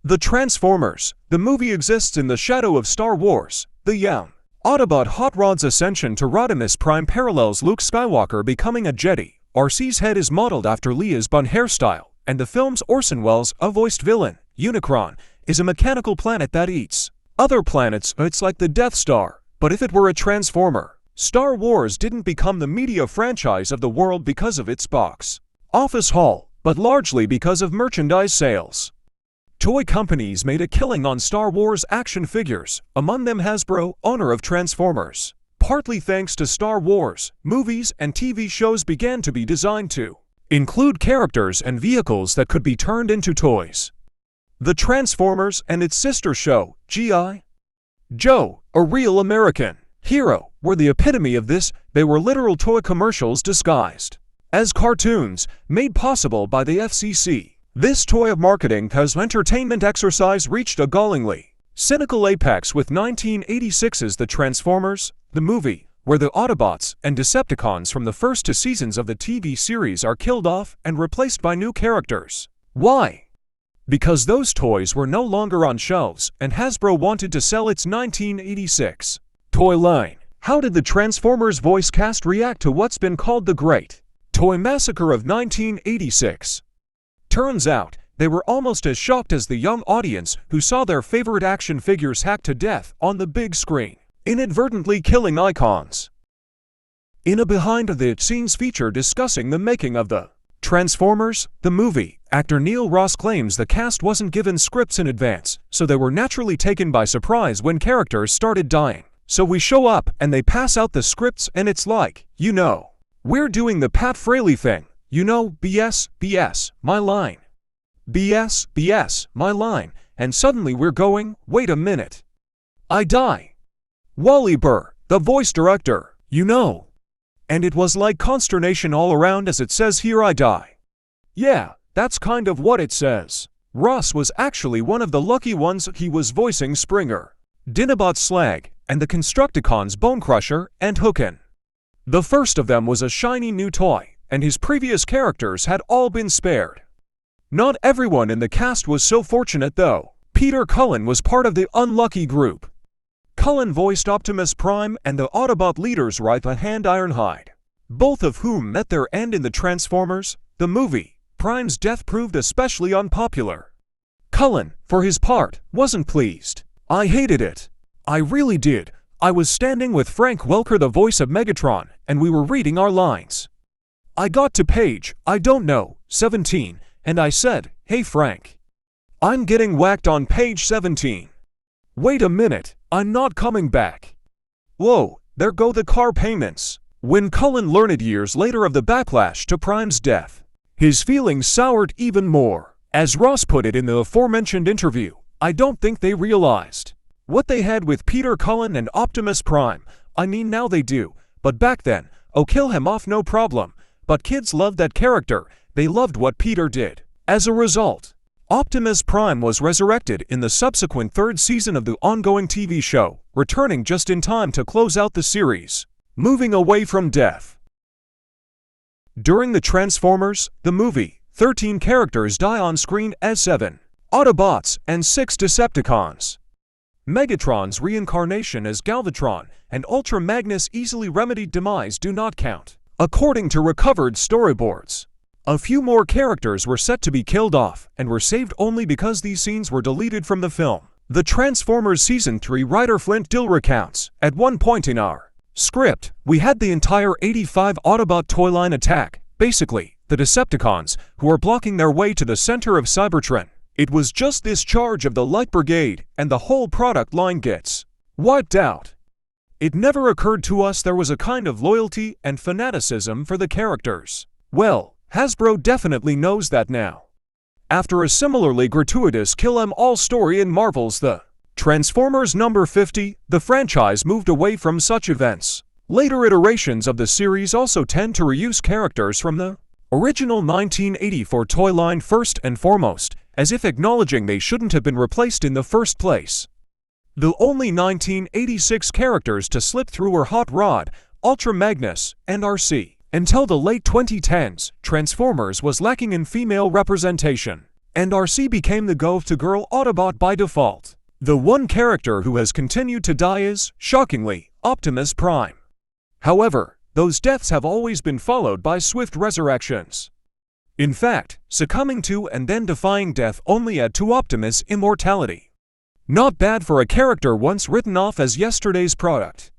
The Transformers, the movie exists in the shadow of Star Wars. The young Autobot Hot Rod's ascension to Rodimus Prime parallels Luke Skywalker becoming a Jedi. RC's head is modeled after Leia's bun hairstyle, and the film's Orson Welles, a voiced villain, Unicron, is a mechanical planet that eats other planets. It's like the Death Star, but if it were a Transformer. Star Wars didn't become the media franchise of the world because of its box office haul, but largely because of merchandise sales. Toy companies made a killing on Star Wars action figures, among them Hasbro, owner of Transformers. Partly thanks to Star Wars, movies and TV shows began to be designed to include characters and vehicles that could be turned into toys. The Transformers and its sister show, G.I. Joe, a real American hero, were the epitome of this. They were literal toy commercials disguised as cartoons, made possible by the FCC. This toy of marketing as entertainment exercise reached a gallingly cynical apex with 1986's The Transformers, the movie, where the Autobots and Decepticons from the first two seasons of the TV series are killed off and replaced by new characters. Why? Because those toys were no longer on shelves, and Hasbro wanted to sell its 1986 toy line. How did the Transformers voice cast react to what's been called the Great Toy Massacre of 1986? Turns out, they were almost as shocked as the young audience who saw their favorite action figures hacked to death on the big screen, inadvertently killing icons. In a behind-the-scenes feature discussing the making of the Transformers, the movie, actor Neil Ross claims the cast wasn't given scripts in advance, so they were naturally taken by surprise when characters started dying. So we show up and they pass out the scripts and it's like, we're doing the Pat Fraley thing. BS, BS, my line. BS, BS, my line. And suddenly we're going, wait a minute. I die. Wally Burr, the voice director, And it was like consternation all around as it says here I die. Yeah, that's kind of what it says. Ross was actually one of the lucky ones. He was voicing Springer, Dinobot Slag, and the Constructicons Bonecrusher and Hookin. The first of them was a shiny new toy, and his previous characters had all been spared. Not everyone in the cast was so fortunate though. Peter Cullen was part of the unlucky group. Cullen voiced Optimus Prime and the Autobot leaders right hand Ironhide, both of whom met their end in the Transformers, the movie. Prime's death proved especially unpopular. Cullen, for his part, wasn't pleased. I hated it. I really did. I was standing with Frank Welker, the voice of Megatron, and we were reading our lines. I got to page, 17, and I said, hey Frank, I'm getting whacked on page 17. Wait a minute, I'm not coming back. Whoa, there go the car payments. When Cullen learned years later of the backlash to Prime's death, his feelings soured even more. As Ross put it in the aforementioned interview, I don't think they realized what they had with Peter Cullen and Optimus Prime. I mean now they do, but back then, kill him off no problem. But kids loved that character, they loved what Peter did. As a result, Optimus Prime was resurrected in the subsequent third season of the ongoing TV show, returning just in time to close out the series, moving away from death. During the Transformers, the movie, 13 characters die on screen as 7 Autobots and 6 Decepticons. Megatron's reincarnation as Galvatron and Ultra Magnus' easily remedied demise do not count, according to recovered storyboards. A few more characters were set to be killed off and were saved only because these scenes were deleted from the film. The Transformers Season 3 writer Flint Dill recounts, at one point in our script, we had the entire 85 Autobot toy line attack, basically, the Decepticons, who are blocking their way to the center of Cybertron. It was just this charge of the Light Brigade, and the whole product line gets wiped out. It never occurred to us there was a kind of loyalty and fanaticism for the characters. Well, Hasbro definitely knows that now. After a similarly gratuitous kill 'em all story in Marvel's The Transformers number 50, the franchise moved away from such events. Later iterations of the series also tend to reuse characters from the original 1984 toy line first and foremost, as if acknowledging they shouldn't have been replaced in the first place. The only 1986 characters to slip through were Hot Rod, Ultra Magnus, and RC. Until the late 2010s, Transformers was lacking in female representation. and RC became the go-to-girl Autobot by default. The one character who has continued to die is, shockingly, Optimus Prime. However, those deaths have always been followed by swift resurrections. In fact, succumbing to and then defying death only add to Optimus' immortality. Not bad for a character once written off as yesterday's product.